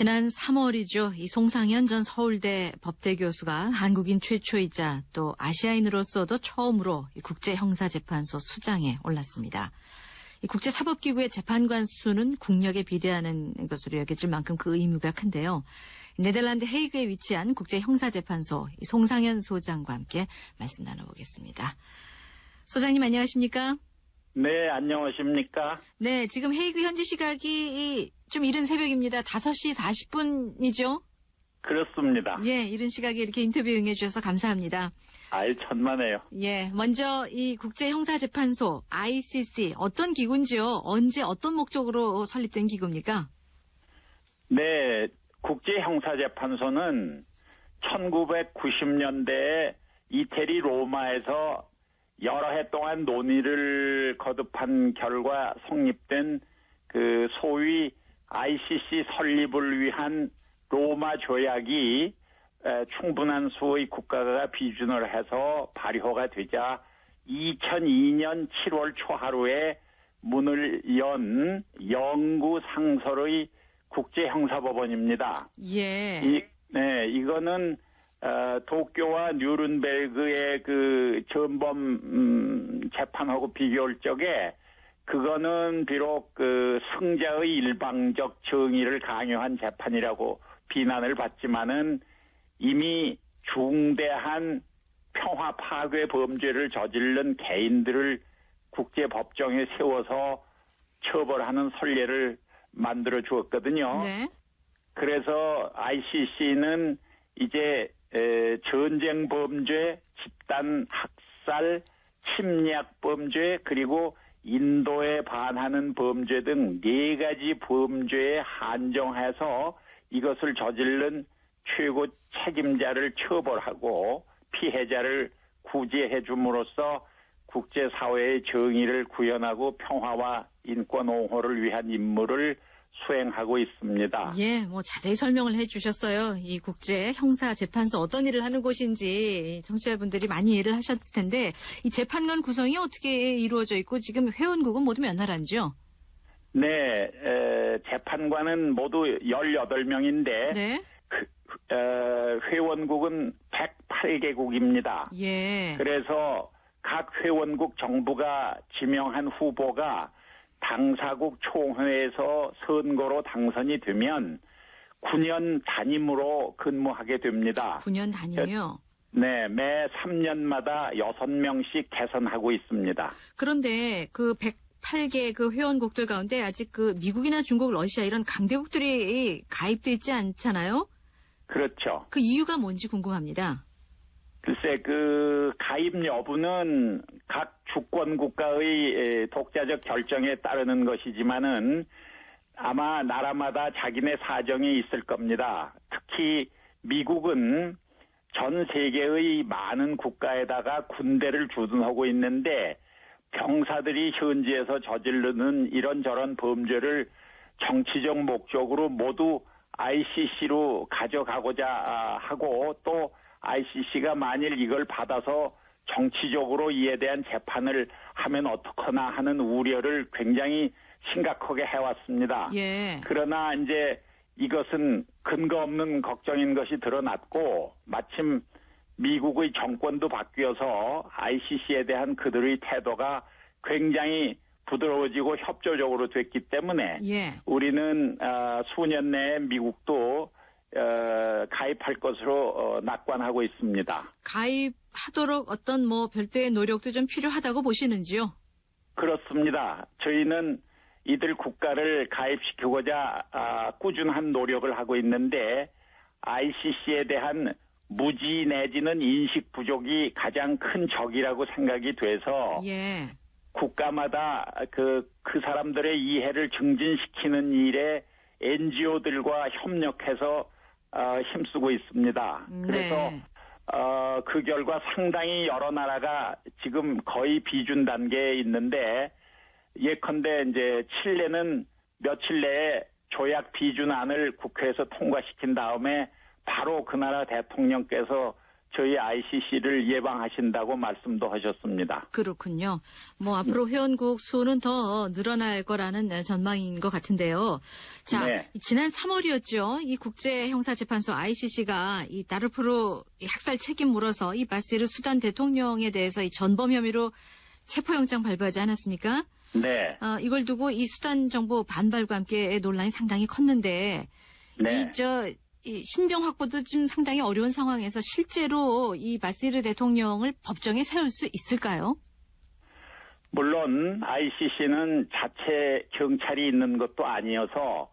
지난 3월이죠. 이 송상현 전 서울대 법대 교수가 한국인 최초이자 또 아시아인으로서도 처음으로 이 국제형사재판소 수장에 올랐습니다. 이 국제사법기구의 재판관 수는 국력에 비례하는 것으로 여겨질 만큼 그 의무가 큰데요. 네덜란드 헤이그에 위치한 국제형사재판소 송상현 소장과 함께 말씀 나눠보겠습니다. 소장님 안녕하십니까? 네, 안녕하십니까? 네, 지금 헤이그 현지 시각이 좀 이른 새벽입니다. 5시 40분이죠? 그렇습니다. 예, 이른 시각에 이렇게 인터뷰 응해주셔서 감사합니다. 아이, 천만에요. 예, 먼저 이 국제형사재판소 ICC 어떤 기구인지요? 언제 어떤 목적으로 설립된 기구입니까? 네, 국제형사재판소는 1990년대에 이태리 로마에서 여러 해 동안 논의를 거듭한 결과 성립된 그 소위 ICC 설립을 위한 로마 조약이 충분한 수의 국가가 비준을 해서 발효가 되자 2002년 7월 초하루에 문을 연 영구 상설의 국제형사법원입니다. 예. 이거는 도쿄와 뉴른베르그의 그 전범 재판하고 비교할 적에 그거는 비록 그 승자의 일방적 정의를 강요한 재판이라고 비난을 받지만은 이미 중대한 평화 파괴 범죄를 저지른 개인들을 국제법정에 세워서 처벌하는 선례를 만들어 주었거든요. 네. 그래서 ICC는 이제 전쟁 범죄, 집단 학살, 침략 범죄, 그리고 인도에 반하는 범죄 등 4가지 범죄에 한정해서 이것을 저지른 최고 책임자를 처벌하고 피해자를 구제해 줌으로써 국제사회의 정의를 구현하고 평화와 인권 옹호를 위한 임무를 수행하고 있습니다. 예, 뭐 자세히 설명을 해주셨어요. 이 국제형사재판소 어떤 일을 하는 곳인지 청취자분들이 많이 이해를 하셨을 텐데 이 재판관 구성이 어떻게 이루어져 있고 지금 회원국은 모두 몇 나라인지요? 네, 재판관은 모두 18명인데 네. 회원국은 108개국입니다. 예. 그래서 각 회원국 정부가 지명한 후보가 당사국 총회에서 선거로 당선이 되면 9년 단임으로 근무하게 됩니다. 9년 단임이요? 네, 매 3년마다 6명씩 개선하고 있습니다. 그런데 그 108개 그 회원국들 가운데 아직 그 미국이나 중국, 러시아 이런 강대국들이 가입돼 있지 않잖아요? 그렇죠. 그 이유가 뭔지 궁금합니다. 글쎄, 그 가입 여부는 각 주권 국가의 독자적 결정에 따르는 것이지만은 아마 나라마다 자기네 사정이 있을 겁니다. 특히 미국은 전 세계의 많은 국가에다가 군대를 주둔하고 있는데 병사들이 현지에서 저지르는 이런저런 범죄를 정치적 목적으로 모두 ICC로 가져가고자 하고 또 ICC가 만일 이걸 받아서 정치적으로 이에 대한 재판을 하면 어떡하나 하는 우려를 굉장히 심각하게 해왔습니다. 예. 그러나 이제 이것은 근거 없는 걱정인 것이 드러났고 마침 미국의 정권도 바뀌어서 ICC에 대한 그들의 태도가 굉장히 부드러워지고 협조적으로 됐기 때문에 예. 우리는 수년 내에 미국도 가입할 것으로 낙관하고 있습니다. 가입하도록 어떤 뭐 별도의 노력도 좀 필요하다고 보시는지요? 그렇습니다. 저희는 이들 국가를 가입시키고자 꾸준한 노력을 하고 있는데 ICC에 대한 무지 내지는 인식 부족이 가장 큰 적이라고 생각이 돼서 예. 국가마다 그 사람들의 이해를 증진시키는 일에 NGO들과 협력해서 힘쓰고 있습니다. 그래서 네. 그 결과 상당히 여러 나라가 지금 거의 비준 단계에 있는데 예컨대 이제 칠레는 며칠 내에 조약 비준안을 국회에서 통과시킨 다음에 바로 그 나라 대통령께서 저희 ICC를 예방하신다고 말씀도 하셨습니다. 그렇군요. 뭐 앞으로 회원국 수는 더 늘어날 거라는 전망인 것 같은데요. 자, 네. 지난 3월이었죠. 이 국제형사재판소 ICC가 이 다르푸르 학살 책임 물어서 이 바시르 수단 대통령에 대해서 이 전범 혐의로 체포영장 발부하지 않았습니까? 네. 이걸 두고 이 수단 정부 반발과 함께 논란이 상당히 컸는데, 네. 이 신병 확보도 지금 상당히 어려운 상황에서 실제로 이 바시르 대통령을 법정에 세울 수 있을까요? 물론 ICC는 자체 경찰이 있는 것도 아니어서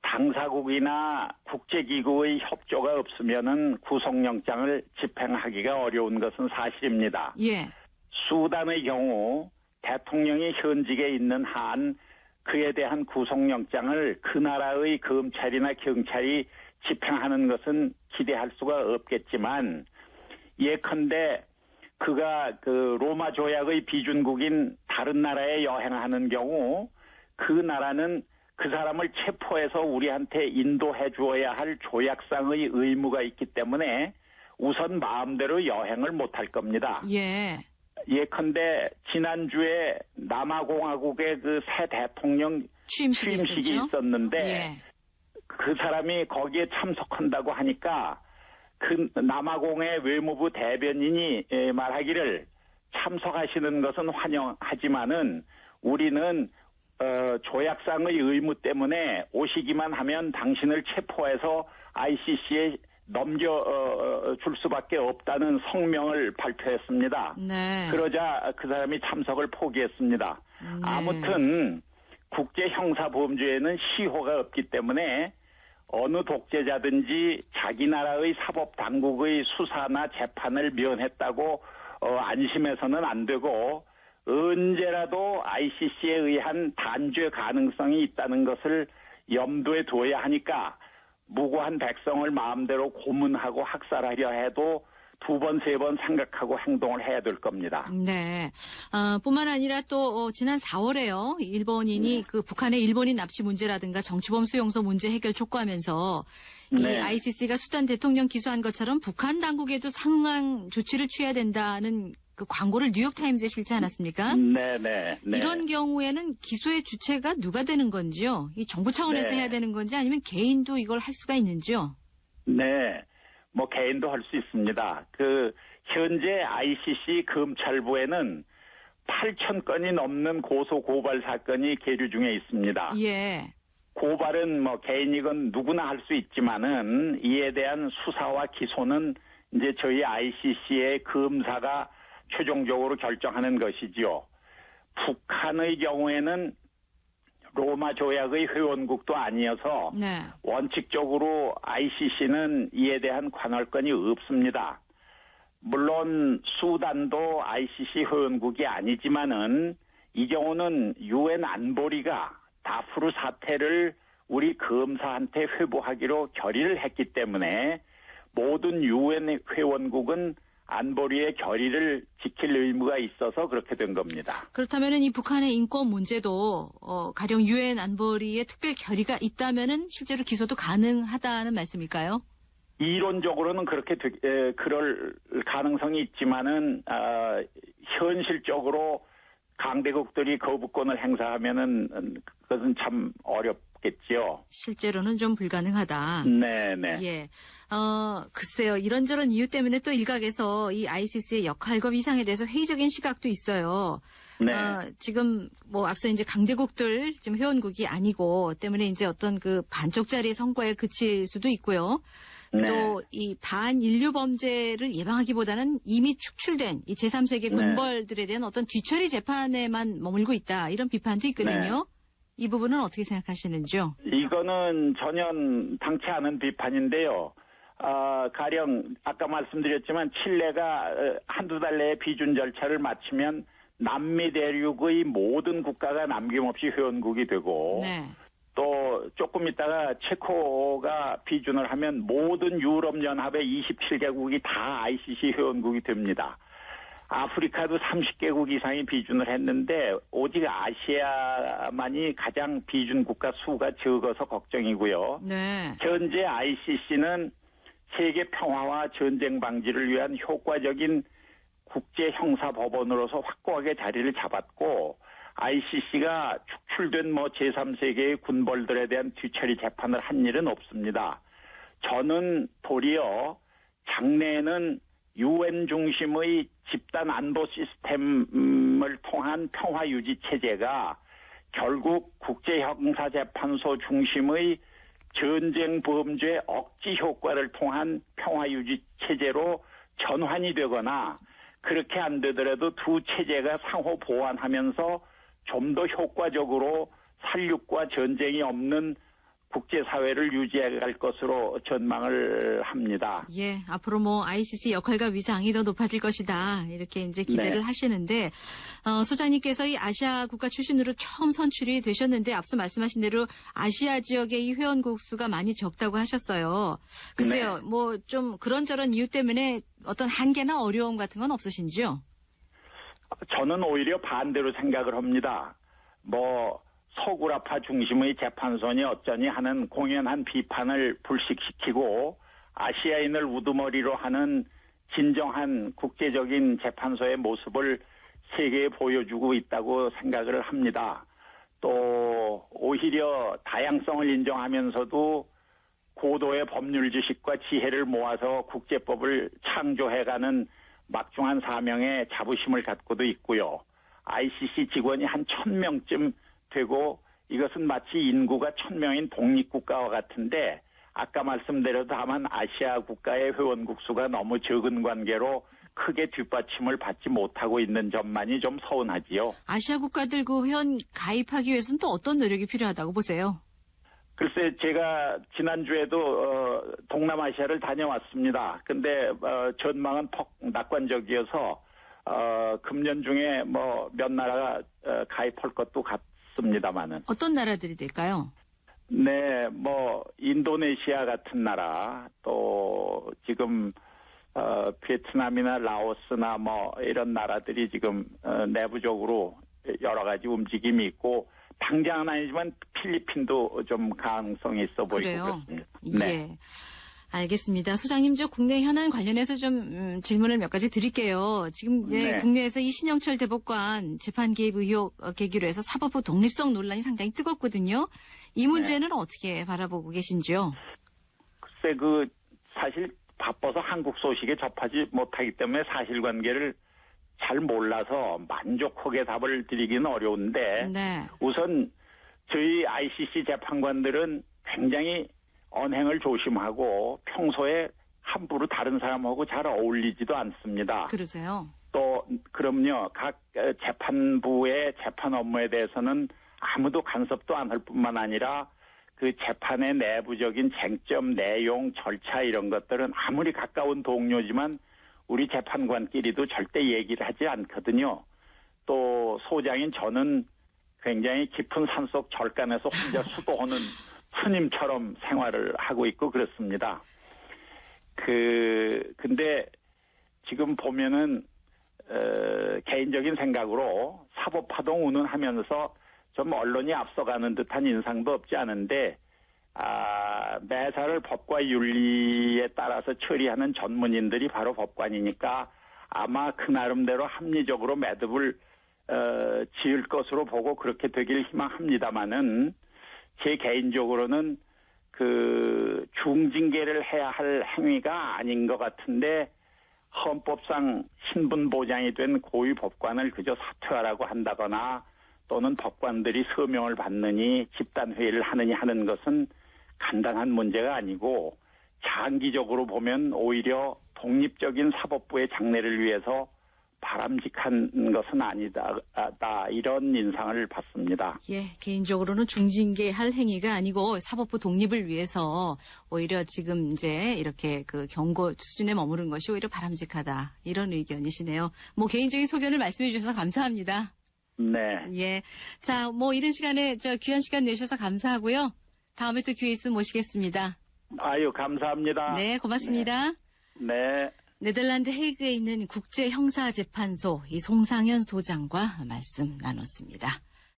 당사국이나 국제기구의 협조가 없으면은 구속영장을 집행하기가 어려운 것은 사실입니다. 예. 수단의 경우 대통령이 현직에 있는 한 그에 대한 구속영장을 그 나라의 검찰이나 경찰이 집행하는 것은 기대할 수가 없겠지만, 예컨대 그가 그 로마 조약의 비준국인 다른 나라에 여행하는 경우 그 나라는 그 사람을 체포해서 우리한테 인도해 주어야 할 조약상의 의무가 있기 때문에 우선 마음대로 여행을 못할 겁니다. 예. 예컨대 지난주에 남아공화국의 그 새 대통령 취임식이 있었는데 예. 그 사람이 거기에 참석한다고 하니까 그 남아공의 외무부 대변인이 말하기를 참석하시는 것은 환영하지만은 우리는 조약상의 의무 때문에 오시기만 하면 당신을 체포해서 ICC에 넘겨줄 수밖에 없다는 성명을 발표했습니다. 네. 그러자 그 사람이 참석을 포기했습니다. 네. 아무튼 국제형사범죄에는 시효가 없기 때문에 어느 독재자든지 자기 나라의 사법당국의 수사나 재판을 면했다고 안심해서는 안 되고, 언제라도 ICC에 의한 단죄 가능성이 있다는 것을 염두에 둬야 하니까 무고한 백성을 마음대로 고문하고 학살하려 해도 두 번, 세 번 생각하고 행동을 해야 될 겁니다. 네. 뿐만 아니라 또 지난 4월에요. 일본인이 그 북한의 일본인 납치 문제라든가 정치범 수용소 문제 해결 촉구하면서 이 네. ICC가 수단 대통령 기소한 것처럼 북한 당국에도 상응한 조치를 취해야 된다는 그 광고를 뉴욕타임즈에 실지 않았습니까? 네. 이런 경우에는 기소의 주체가 누가 되는 건지요? 이 정부 차원에서 네. 해야 되는 건지 아니면 개인도 이걸 할 수가 있는지요? 네. 뭐 개인도 할 수 있습니다. 그 현재 ICC 검찰부에는 8,000건이 넘는 고소 고발 사건이 계류 중에 있습니다. 예. 고발은 뭐 개인이건 누구나 할 수 있지만은 이에 대한 수사와 기소는 이제 저희 ICC의 검사가 최종적으로 결정하는 것이지요. 북한의 경우에는 로마 조약의 회원국도 아니어서 네. 원칙적으로 ICC는 이에 대한 관할권이 없습니다. 물론 수단도 ICC 회원국이 아니지만은 이 경우는 유엔 안보리가 다푸르 사태를 우리 검사한테 회부하기로 결의를 했기 때문에 모든 유엔 회원국은 안보리의 결의를 지킬 의무가 있어서 그렇게 된 겁니다. 그렇다면은 이 북한의 인권 문제도 가령 유엔 안보리의 특별 결의가 있다면은 실제로 기소도 가능하다는 말씀일까요? 이론적으로는 그렇게 그럴 가능성이 있지만은 현실적으로 강대국들이 거부권을 행사하면은 그것은 참 어렵겠지요. 실제로는 좀 불가능하다. 네네. 예. 글쎄요. 이런저런 이유 때문에 또 일각에서 이 ICC의 역할과 위상에 대해서 회의적인 시각도 있어요. 네. 지금 뭐 앞서 이제 강대국들 지금 회원국이 아니고 때문에 이제 어떤 그 반쪽짜리 성과에 그칠 수도 있고요. 네. 또 이 반인류 범죄를 예방하기보다는 이미 축출된 이 제3세계 군벌들에 대한 어떤 뒤처리 재판에만 머물고 있다. 이런 비판도 있거든요. 이 부분은 어떻게 생각하시는지요? 이거는 전혀 당치 않은 비판인데요. 가령 아까 말씀드렸지만 칠레가 한두 달 내에 비준 절차를 마치면 남미 대륙의 모든 국가가 남김없이 회원국이 되고 네. 또 조금 있다가 체코가 비준을 하면 모든 유럽연합의 27개국이 다 ICC 회원국이 됩니다. 아프리카도 30개국 이상이 비준을 했는데 오직 아시아만이 가장 비준 국가 수가 적어서 걱정이고요. 네. 현재 ICC는 세계 평화와 전쟁 방지를 위한 효과적인 국제 형사 법원으로서 확고하게 자리를 잡았고 ICC가 축출된 제3세계의 군벌들에 대한 뒤처리 재판을 한 일은 없습니다. 저는 도리어 장래에는 UN 중심의 집단 안보 시스템을 통한 평화 유지 체제가 결국 국제형사재판소 중심의 전쟁 범죄 억지 효과를 통한 평화 유지 체제로 전환이 되거나 그렇게 안 되더라도 두 체제가 상호 보완하면서 좀 더 효과적으로 살육과 전쟁이 없는 국제사회를 유지해 갈 것으로 전망을 합니다. 예, 앞으로 ICC 역할과 위상이 더 높아질 것이다. 이렇게 이제 기대를 네. 하시는데, 소장님께서 이 아시아 국가 출신으로 처음 선출이 되셨는데, 앞서 말씀하신 대로 아시아 지역의 이 회원국 수가 많이 적다고 하셨어요. 글쎄요, 네. 좀 그런저런 이유 때문에 어떤 한계나 어려움 같은 건 없으신지요? 저는 오히려 반대로 생각을 합니다. 서구라파 중심의 재판소니 어쩌니 하는 공연한 비판을 불식시키고 아시아인을 우두머리로 하는 진정한 국제적인 재판소의 모습을 세계에 보여주고 있다고 생각을 합니다. 또 오히려 다양성을 인정하면서도 고도의 법률 지식과 지혜를 모아서 국제법을 창조해가는 막중한 사명에 자부심을 갖고도 있고요. ICC 직원이 한 1,000명쯤 되고 이것은 마치 인구가 1,000명인 독립국가와 같은데 아까 말씀드려도 다만 아시아 국가의 회원국 수가 너무 적은 관계로 크게 뒷받침을 받지 못하고 있는 점만이 좀 서운하지요. 아시아 국가들 그 회원 가입하기 위해서는 또 어떤 노력이 필요하다고 보세요? 글쎄 제가 지난주에도 동남아시아를 다녀왔습니다. 근데 전망은 퍽 낙관적이어서 금년 중에 몇 나라가 가입할 것도 같습니다만은. 어떤 나라들이 될까요? 네, 인도네시아 같은 나라, 또 지금 베트남이나 라오스나 이런 나라들이 지금 내부적으로 여러 가지 움직임이 있고 당장은 아니지만 필리핀도 좀 가능성이 있어 보이고 그래요? 그렇습니다. 예. 네. 알겠습니다. 소장님, 저 국내 현안 관련해서 좀 질문을 몇 가지 드릴게요. 지금 이제 네. 국내에서 이 신영철 대법관 재판 개입 의혹 계기로 해서 사법부 독립성 논란이 상당히 뜨겁거든요. 이 문제는 어떻게 바라보고 계신지요? 글쎄 사실 바빠서 한국 소식에 접하지 못하기 때문에 사실관계를 잘 몰라서 만족하게 답을 드리기는 어려운데 네. 우선 저희 ICC 재판관들은 굉장히 언행을 조심하고 평소에 함부로 다른 사람하고 잘 어울리지도 않습니다. 그러세요? 또 그럼요. 각 재판부의 재판 업무에 대해서는 아무도 간섭도 안 할 뿐만 아니라 그 재판의 내부적인 쟁점, 내용, 절차 이런 것들은 아무리 가까운 동료지만 우리 재판관끼리도 절대 얘기를 하지 않거든요. 또 소장인 저는 굉장히 깊은 산속 절간에서 혼자 수도하는 스님처럼 생활을 하고 있고 그렇습니다. 근데 지금 보면은 개인적인 생각으로 사법파동 운운하면서 좀 언론이 앞서가는 듯한 인상도 없지 않은데 매사를 법과 윤리에 따라서 처리하는 전문인들이 바로 법관이니까 아마 그 나름대로 합리적으로 매듭을 지을 것으로 보고 그렇게 되길 희망합니다마는 제 개인적으로는 중징계를 해야 할 행위가 아닌 것 같은데 헌법상 신분 보장이 된 고위 법관을 그저 사퇴하라고 한다거나 또는 법관들이 서명을 받느니 집단회의를 하느니 하는 것은 간단한 문제가 아니고 장기적으로 보면 오히려 독립적인 사법부의 장래를 위해서 바람직한 것은 아니다. 이런 인상을 받습니다. 예, 개인적으로는 중징계할 행위가 아니고 사법부 독립을 위해서 오히려 지금 이제 이렇게 경고 수준에 머무른 것이 오히려 바람직하다. 이런 의견이시네요. 개인적인 소견을 말씀해 주셔서 감사합니다. 네. 예. 자, 이런 시간에 귀한 시간 내주셔서 감사하고요. 다음에 또 기회 있으면 모시겠습니다. 아유, 감사합니다. 네, 고맙습니다. 네. 네덜란드 헤이그에 있는 국제형사재판소 이 송상현 소장과 말씀 나눴습니다.